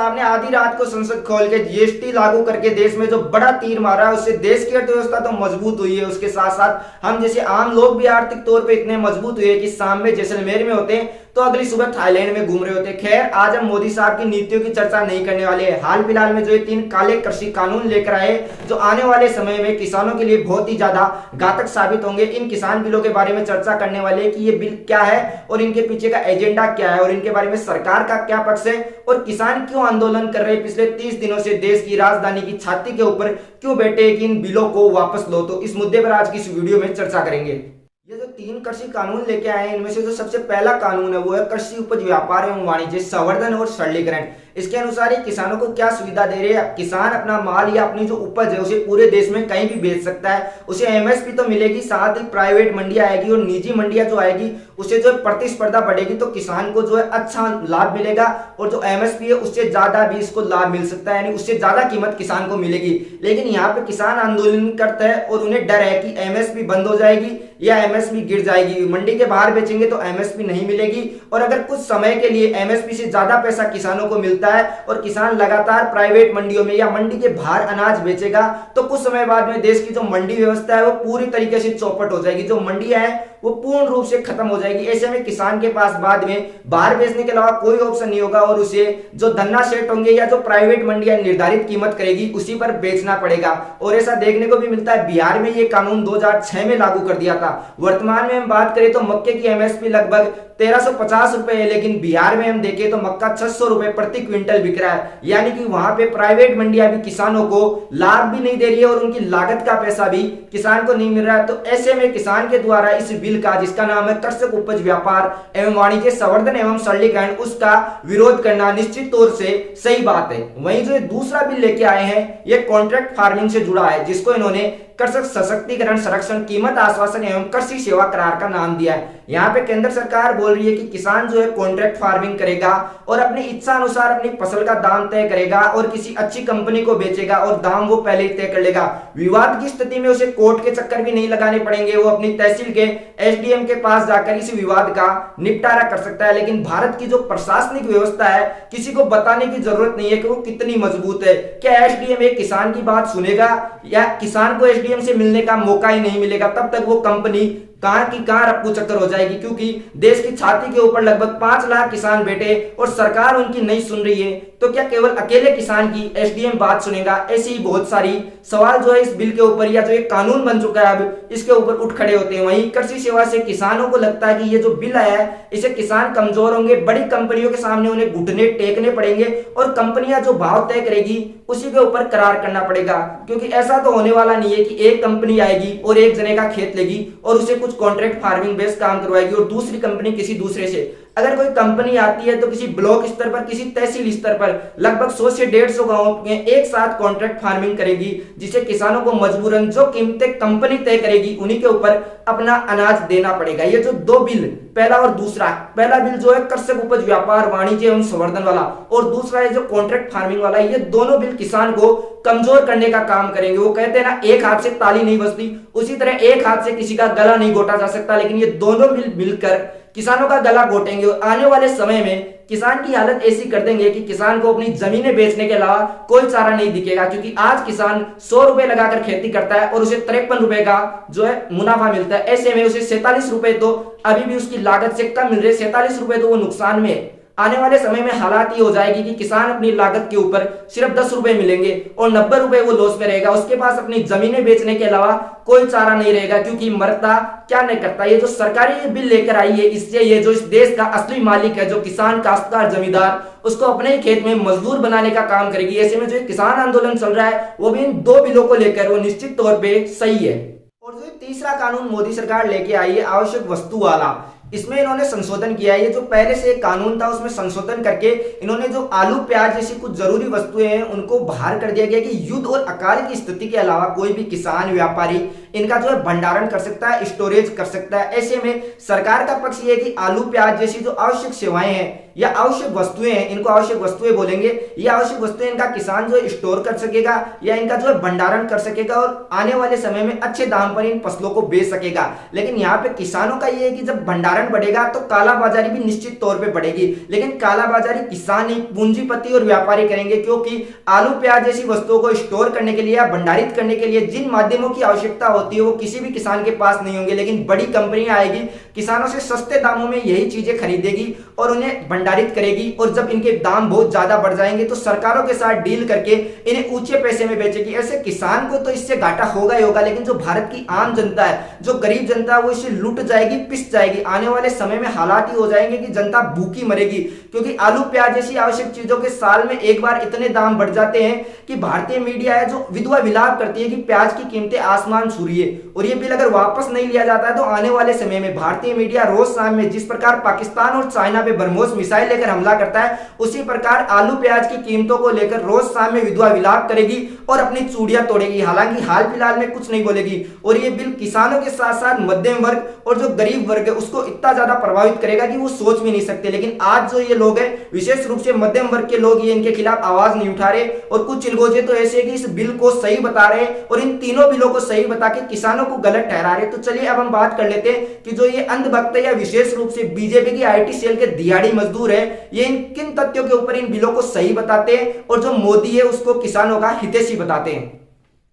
साहब ने आधी रात को संसद खोल के जीएसटी लागू करके देश में जो बड़ा तीर मारा है, उससे देश की अर्थव्यवस्था तो मजबूत हुई है, उसके साथ साथ हम जैसे आम लोग भी आर्थिक तौर पे इतने मजबूत हुए कि शाम में जैसलमेर में होते हैं तो अगली सुबह थाईलैंड में घूम रहे होते। खैर, आज हम मोदी साहब की नीतियों की चर्चा नहीं करने वाले हैं। हाल फिलहाल में जो ये 3 काले कृषि कानून लेकर आए, जो आने वाले समय में किसानों के लिए बहुत ही ज्यादा घातक साबित होंगे, इन किसान बिलों के बारे में चर्चा करने वाले हैं कि ये बिल क्या है और इनके पीछे का एजेंडा क्या है और इनके बारे में सरकार का क्या पक्ष है और किसान क्यों आंदोलन कर रहे हैं पिछले 30 दिनों से देश की राजधानी की छाती के ऊपर क्यों बैठे कि इन बिलों को वापस लो। तो इस मुद्दे पर आज की इस वीडियो में चर्चा करेंगे। ये जो 3 कृषि कानून लेके आए हैं, इनमें से जो सबसे पहला कानून है वो है कृषि उपज व्यापार एवं वाणिज्य संवर्धन और सरलीकरण। इसके अनुसार ये किसानों को क्या सुविधा दे रहे हैं, किसान अपना माल या अपनी जो उपज है उसे पूरे देश में कहीं भी बेच सकता है, उसे एमएसपी तो मिलेगी, साथ ही प्राइवेट मंडियां आएगी और निजी मंडियां जो आएगी उसे जो प्रतिस्पर्धा बढ़ेगी तो किसान को जो है अच्छा लाभ मिलेगा और जो एमएसपी है उससे ज्यादा भी इसको लाभ मिल सकता है, यानी उससे ज्यादा कीमत किसान को मिलेगी। लेकिन यहाँ पे किसान आंदोलन करते हैं और उन्हें डर है कि एमएसपी बंद हो जाएगी या एमएसपी गिर जाएगी, मंडी के बाहर बेचेंगे तो एमएसपी नहीं मिलेगी और अगर कुछ समय के लिए एमएसपी से ज्यादा पैसा किसानों को मिलता है और किसान लगातार प्राइवेट मंडियों में या मंडी के बाहर अनाज बेचेगा तो कुछ समय बाद में देश की जो मंडी व्यवस्था है वो पूरी तरीके से चौपट हो जाएगी, जो मंडियां हैं वो पूर्ण रूप से खत्म हो जाएगी। ऐसे में किसान के पास बाद में बाहर बेचने के अलावा कोई ऑप्शन नहीं होगा और उसे जो धन्ना सेट होंगे या जो प्राइवेट मंडियां निर्धारित कीमत करेगी उसी पर बेचना पड़ेगा। और ऐसा देखने को भी मिलता है, बिहार में ये कानून 2006 में लागू कर दिया था। वर्तमान में हम बात करें तो मक्के की एमएसपी लगभग 1350 रुपए है, लेकिन बिहार में हम देखें तो मक्का 600 रुपए प्रति क्विंटल बिक रहा है, यानी कि वहां पे प्राइवेट मंडियां भी किसानों को लाभ भी नहीं दे रही है और उनकी लागत का पैसा भी किसान को नहीं मिल रहा है। तो ऐसे में किसान के द्वारा इस बिल का, जिसका नाम है कृषक उपज व्यापार एवं वाणिज्य संवर्धन एवं सरलीकरण, उसका विरोध करना निश्चित तौर से सही बात है। वहीं जो दूसरा बिल लेके आए हैं ये कॉन्ट्रैक्ट फार्मिंग से जुड़ा है, जिसको इन्होंने कृषक सशक्तिकरण, संरक्षण, कीमत आश्वासन एवं कृषि सेवा करार का नाम दिया है। यहाँ पे केंद्र सरकार बोल रही है कि किसान जो है कॉन्ट्रैक्ट फार्मिंग करेगा और अपनी इच्छा अनुसार अपनी फसल का दाम तय करेगा और किसी अच्छी कंपनी को बेचेगा और दाम वो पहले ही तय कर लेगा। विवाद की स्थिति में उसे कोर्ट के चक्कर भी नहीं लगाने पड़ेंगे, वो अपनी तहसील के एसडीएम के पास जाकर इस विवाद का निपटारा कर सकता है। लेकिन भारत की जो प्रशासनिक व्यवस्था है किसी को बताने की जरूरत नहीं है कि वो कितनी मजबूत है। क्या एसडीएम एक किसान की बात सुनेगा या किसान को एसडीएम से मिलने का मौका ही नहीं मिलेगा, तब तक वो कंपनी कहां की कहां रप्पू चक्कर हो जाएगी, क्योंकि देश की छाती के ऊपर लगभग 5 लाख किसान बैठे और सरकार उनकी नहीं सुन रही है। तो क्या केवल अकेले किसान की एसडीएम बात सुनेगा? ऐसी ही बहुत सारी सवाल जो है इस बिल के ऊपर या जो एक कानून बन चुका है अब इसके ऊपर उठ खड़े होते हैं। वहीं कृषि सेवा से किसानों को लगता है कि ये जो बिल आया है इसे किसान कमजोर होंगे, बड़ी कंपनियों के सामने उन्हें घुटने टेकने पड़ेंगे और कंपनियां जो भाव तय करेगी उसी के ऊपर करार करना पड़ेगा। क्योंकि ऐसा तो होने वाला नहीं है कि एक कंपनी आएगी और एक जने का खेत लेगी और उसे कुछ कॉन्ट्रैक्ट फार्मिंग बेस्ड काम करवाएगी और दूसरी कंपनी किसी दूसरे से। अगर कोई कंपनी आती है तो किसी ब्लॉक स्तर पर, किसी तहसील स्तर पर लगभग 100 से 150 गांवों में एक साथ कॉन्ट्रैक्ट फार्मिंग करेगी, जिसे किसानों को मजबूरन जो कीमतें कंपनी तय करेगी उन्हीं के ऊपर अपना अनाज देना पड़ेगा। ये जो 2 बिल, पहला और दूसरा, पहला बिल जो है कृषक उपज व्यापार वाणिज्य एवं संवर्धन वाला और दूसरा है जो कॉन्ट्रैक्ट फार्मिंग वाला, ये दोनों बिल किसान को कमजोर करने का काम करेंगे। वो कहते हैं ना, एक हाथ से ताली नहीं बजती, उसी तरह एक हाथ से किसी का गला नहीं घोटा जा सकता, लेकिन ये दोनों बिल मिलकर किसानों का गला घोटेंगे और आने वाले समय में किसान की हालत ऐसी कर देंगे कि किसान को अपनी जमीनें बेचने के अलावा कोई चारा नहीं दिखेगा। क्योंकि आज किसान 100 रुपए लगाकर खेती करता है और उसे 53 रुपए का जो है मुनाफा मिलता है। ऐसे में उसे 47 रुपए तो अभी भी उसकी लागत से कम मिल रहे, 47 रुपए तो वो नुकसान में है। आने वाले समय में हालात ये हो जाएगी कि किसान अपनी लागत के ऊपर सिर्फ 10 रुपए मिलेंगे और 90 रुपए वो लॉस में रहेगा। उसके पास अपनी जमीनें बेचने के अलावा कोई चारा नहीं रहेगा, क्योंकि मरता क्या नहीं करता। ये जो सरकारी बिल लेकर आई है, इससे ये जो इस देश का असली मालिक है, जो किसान, काश्तकार, जमींदार, उसको अपने ही खेत में मजदूर बनाने का काम करेगी। ऐसे में जो किसान आंदोलन चल रहा है वो भी इन 2 बिलों को लेकर वो निश्चित तौर पर सही है। और जो तीसरा कानून मोदी सरकार लेके आई है आवश्यक वस्तु वाला, इसमें इन्होंने संशोधन किया है। ये जो पहले से कानून था उसमें संशोधन करके इन्होंने जो आलू प्याज जैसी कुछ जरूरी वस्तुएं हैं उनको बाहर कर दिया गया कि युद्ध और अकाल की स्थिति के अलावा कोई भी किसान, व्यापारी इनका जो है भंडारण कर सकता है, स्टोरेज कर सकता है। ऐसे में सरकार का पक्ष ये है कि आलू प्याज जैसी जो आवश्यक सेवाएं हैं या आवश्यक वस्तुएं हैं, इनको आवश्यक वस्तुएं बोलेंगे, ये आवश्यक वस्तुएं इनका किसान जो स्टोर कर सकेगा या इनका जो है भंडारण कर सकेगा और आने वाले समय में अच्छे दाम पर इन फसलों को बेच सकेगा। लेकिन यहाँ पे किसानों का ये है कि जब भंडारण बढ़ेगा तो कालाबाजारी भी निश्चित तौर पे बढ़ेगी, लेकिन कालाबाजारी किसान ही, पूंजीपति और व्यापारी करेंगे, क्योंकि आलू प्याज जैसी वस्तुओं को स्टोर करने के लिए या भंडारित करने के लिए जिन माध्यमों की आवश्यकता होती है वो किसी भी किसान के पास नहीं होंगे, लेकिन बड़ी कंपनियां आएगी, किसानों से सस्ते दामों में यही चीजें खरीदेगी और उन्हें भंडारित करेगी, और जब इनके दाम बहुत ज्यादा बढ़ जाएंगे तो सरकारों के साथ डील करके इन्हें ऊंचे पैसे में बेचेगी। ऐसे किसान को तो इससे घाटा होगा ही होगा, लेकिन जो भारत की आम जनता है, जो गरीब जनता है, वो इससे लूट जाएगी, पिस जाएगी। आने वाले समय में हालात ही हो जाएंगे कि जनता भूखी मरेगी, क्योंकि आलू प्याज जैसी आवश्यक चीजों के साल में एक बार इतने दाम बढ़ जाते हैं कि भारतीय मीडिया है जो विधवा विलाप करती है कि प्याज की कीमतें आसमान छू रही है, और ये बिल अगर वापस नहीं लिया जाता है तो आने वाले समय में भारतीय मीडिया रोज शाम में जिस प्रकार पाकिस्तान और चाइना पे ब्रह्मोस मिसाइल लेकर हमला करता है, उसी प्रकार आलू प्याज की कीमतों को लेकर रोज शाम में विधवा विलाप करेगी और अपनी चूड़ियां तोड़ेगी। हालांकि हाल फिलहाल में कुछ नहीं बोलेगी, और ये बिल किसानों के साथ साथ मध्यम वर्ग और जो गरीब वर्ग है उसको इतना ज्यादा प्रभावित करेगा कि वो सोच भी नहीं सकते। लेकिन आज जो ये लोग हैं, विशेष रूप से मध्यम वर्ग के लोग, ये इनके खिलाफ आवाज नहीं उठा रहे, और कुछ चिलगोजे तो ऐसे कि इस बिल को सही बता रहे हैं और इन तीनों बिलों को सही बता के किसानों को गलत ठहरा रहे। तो चलिए अब हम बात कर लेते हैं कि जो ये अंधभक्त है या विशेष रूप से बीजेपी की आईटी सेल के दिहाड़ी मजदूर है, ये इन किन तथ्यों के ऊपर इन बिलों को सही बताते हैं और जो मोदी है उसको किसानों का हितैषी बताते हैं।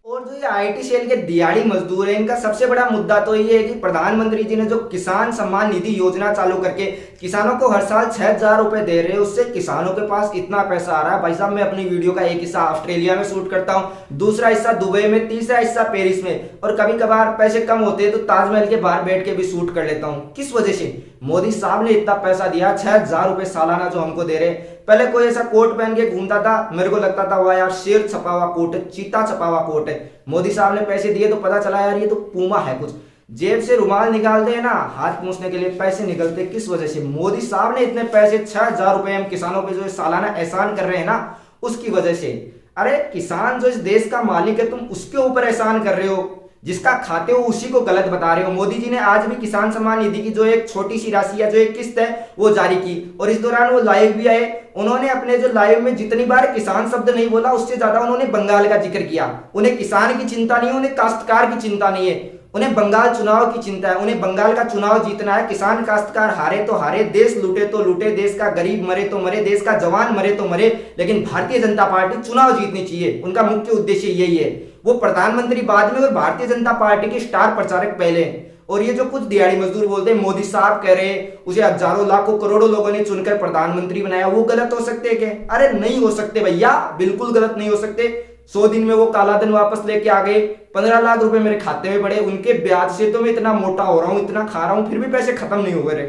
और जो ये आईटी सेल के दिहाड़ी मजदूर है, इनका सबसे बड़ा मुद्दा तो ये है कि प्रधानमंत्री जी ने जो किसान सम्मान निधि योजना चालू करके किसानों को हर साल 6,000 रुपए दे रहे हैं, उससे किसानों के पास इतना पैसा आ रहा है। भाई साहब, मैं अपनी वीडियो का एक हिस्सा ऑस्ट्रेलिया में शूट करता हूँ, दूसरा हिस्सा दुबई में, तीसरा हिस्सा पेरिस में, और कभी कभार पैसे कम होते हैं तो ताजमहल के बाहर बैठ के भी शूट कर लेता हूँ। किस वजह से? मोदी साहब ने इतना पैसा दिया, 6,000 रुपए सालाना जो हमको दे रहे। पहले कोई ऐसा कोट पहन के घूमता था, मेरे को लगता था वाह यार शेर छपा हुआ कोट है, चीता छपा हुआ कोट है। मोदी साहब ने पैसे दिए तो पता चला यार ये तो पूमा है कुछ। जेब से रुमाल निकालते हैं ना, हाथ पूछने के लिए पैसे निकलते। किस वजह से? मोदी साहब ने इतने पैसे, 6,000 रुपए हम किसानों पे जो सालाना एहसान कर रहे हैं ना, उसकी वजह से। अरे किसान जो इस देश का मालिक है, तुम उसके ऊपर एहसान कर रहे हो, जिसका खाते हो उसी को गलत बता रहे हो। मोदी जी ने आज भी किसान सम्मान निधि की जो एक छोटी सी राशि है, जो एक किस्त है, वो जारी की, और इस दौरान वो लाइव भी आए। उन्होंने अपने जो लाइव में जितनी बार किसान शब्द नहीं बोला, उससे ज्यादा उन्होंने बंगाल का जिक्र किया। उन्हें किसान की चिंता नहीं है, उन्हें काश्तकार की चिंता नहीं है, उन्हें बंगाल चुनाव की चिंता है। उन्हें बंगाल का चुनाव जीतना है। किसान काश्तकार हारे तो हारे, देश लूटे तो लूटे, देश का गरीब मरे तो मरे, देश का जवान मरे तो मरे, लेकिन भारतीय जनता पार्टी चुनाव जीतनी चाहिए। उनका मुख्य उद्देश्य यही है। वो प्रधानमंत्री बाद में और भारतीय जनता पार्टी के स्टार प्रचारक पहले। और ये जो कुछ दिहाड़ी मजदूर बोलते हैं मोदी साहब कह रहे उसे हजारों लाखों करोड़ों लोगों ने चुनकर प्रधानमंत्री बनाया, वो गलत हो सकते हैं क्या? अरे नहीं हो सकते भैया, बिल्कुल गलत नहीं हो सकते। 100 दिन में वो काला धन वापस लेके आ गए, 15 लाख रुपए मेरे खाते में पड़े, उनके ब्याज से तो मैं इतना मोटा हो रहा हूं, इतना खा रहा हूं, फिर भी पैसे खत्म नहीं हुए रे।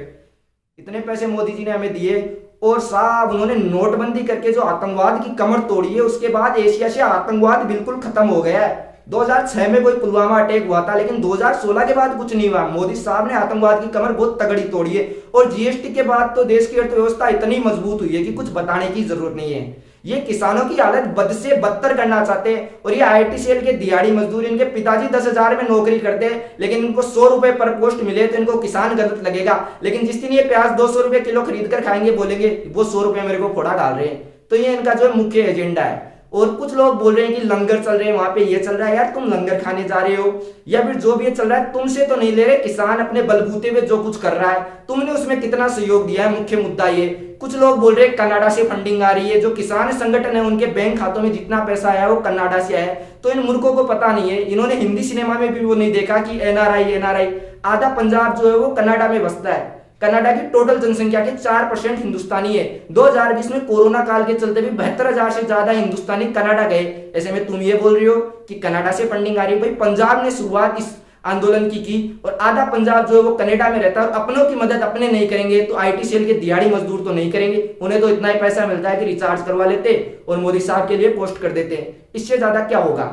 इतने पैसे मोदी जी ने हमें दिए। और साहब उन्होंने नोटबंदी करके जो आतंकवाद की कमर तोड़ी है, उसके बाद एशिया से आतंकवाद बिल्कुल खत्म हो गया है। 2006 में कोई पुलवामा अटैक हुआ था, लेकिन 2016 के बाद कुछ नहीं हुआ। मोदी साहब ने आतंकवाद की कमर बहुत तगड़ी तोड़ी है, और जीएसटी के बाद तो देश की अर्थव्यवस्था इतनी मजबूत हुई है कि कुछ बताने की जरूरत नहीं है। ये किसानों की हालत बद से बदतर करना चाहते हैं। और ये आईटी सेल के दिहाड़ी मजदूर, इनके पिताजी 10,000 में नौकरी करते हैं, लेकिन इनको 100 रुपए पर पोस्ट मिले तो इनको किसान गलत लगेगा। लेकिन जिस दिन ये प्याज 200 रुपए किलो खरीद कर खाएंगे, बोलेंगे वो 100 रुपए मेरे को फोड़ा डाल रहे हैं। तो ये इनका जो मुख्य एजेंडा है। और कुछ लोग बोल रहे हैं कि लंगर चल रहे हैं, वहां पे ये चल रहा है। यार तुम लंगर खाने जा रहे हो या फिर जो भी चल रहा है तुमसे तो नहीं ले रहे। किसान अपने बलबूते पे जो कुछ कर रहा है, तुमने उसमें कितना सहयोग दिया है, मुख्य मुद्दा ये। कुछ लोग बोल रहे हैं कनाडा से फंडिंग आ रही है, जो किसान संगठन है उनके बैंक खातों में जितना पैसा आया वो कनाडा से आया है। तो इन मूर्खों को पता नहीं है, इन्होंने हिंदी सिनेमा में भी वो नहीं देखा कि एनआरआई आधा पंजाब जो है वो कनाडा में बसता है। कनाडा की टोटल जनसंख्या के 4% हिंदुस्तानी है। 2020 में कोरोना काल के चलते भी 72,000 से ज्यादा हिंदुस्तानी कनाडा गए। ऐसे में तुम ये बोल रही हो कि कनाडा से फंडिंग आ रही है। भाई पंजाब ने शुरुआत इस आंदोलन की और आधा पंजाब जो है वो कनाडा में रहता है। और अपनों की मदद अपने नहीं करेंगे तो आईटी सेल के दिहाड़ी मजदूर तो नहीं करेंगे। उन्हें तो इतना ही पैसा मिलता है कि रिचार्ज करवा लेते और मोदी साहब के लिए पोस्ट कर देते। इससे ज्यादा क्या होगा?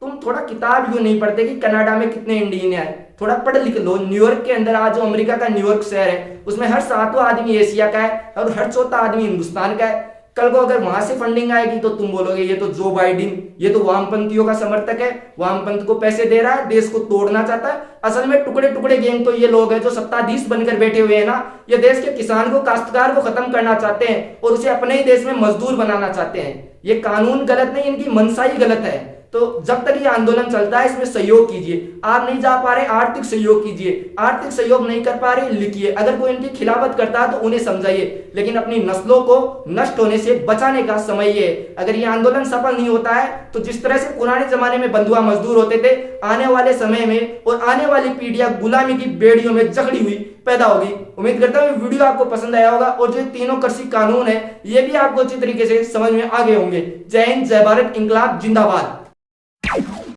तुम थोड़ा किताब क्यों नहीं पढ़ते कि कनाडा में कितने इंडियन है? थोड़ा पढ़ लिख लो। न्यूयॉर्क के अंदर आज जो अमेरिका का न्यूयॉर्क शहर है, उसमें हर 7वां आदमी एशिया का है और हर 4था आदमी हिंदुस्तान का है। कल को अगर वहां से फंडिंग आएगी तो तुम बोलोगे ये तो जो बाइडेन, ये तो वामपंथियों का समर्थक है, वामपंथ को पैसे दे रहा है, देश को तोड़ना चाहता है। असल में टुकड़े टुकड़े गैंग तो ये लोग हैं जो सत्ताधीश बनकर बैठे हुए हैं ना, ये देश के किसान को, काश्तकार को खत्म करना चाहते हैं और उसे अपने ही देश में मजदूर बनाना चाहते हैं। ये कानून गलत नहीं, इनकी मंशा ही गलत है। तो जब तक ये आंदोलन चलता है इसमें सहयोग कीजिए। आप नहीं जा पा रहे, आर्थिक सहयोग कीजिए। आर्थिक सहयोग नहीं कर पा रहे, लिखिए। अगर कोई इनकी खिलाफत करता है तो उन्हें समझाइए, लेकिन अपनी नस्लों को नष्ट होने से बचाने का समय ये है। अगर ये आंदोलन सफल नहीं होता है तो जिस तरह से पुराने जमाने में बंधुआ मजदूर होते थे, आने वाले समय में और आने वाली पीढ़ियां गुलामी की बेड़ियों में जकड़ी हुई पैदा होगी। उम्मीद करता हूँ वीडियो आपको पसंद आया होगा और जो तीनों कृषि कानून है ये भी आपको अच्छी तरीके से समझ में आ गए होंगे। जय हिंद, जय भारत, इंकलाब जिंदाबाद।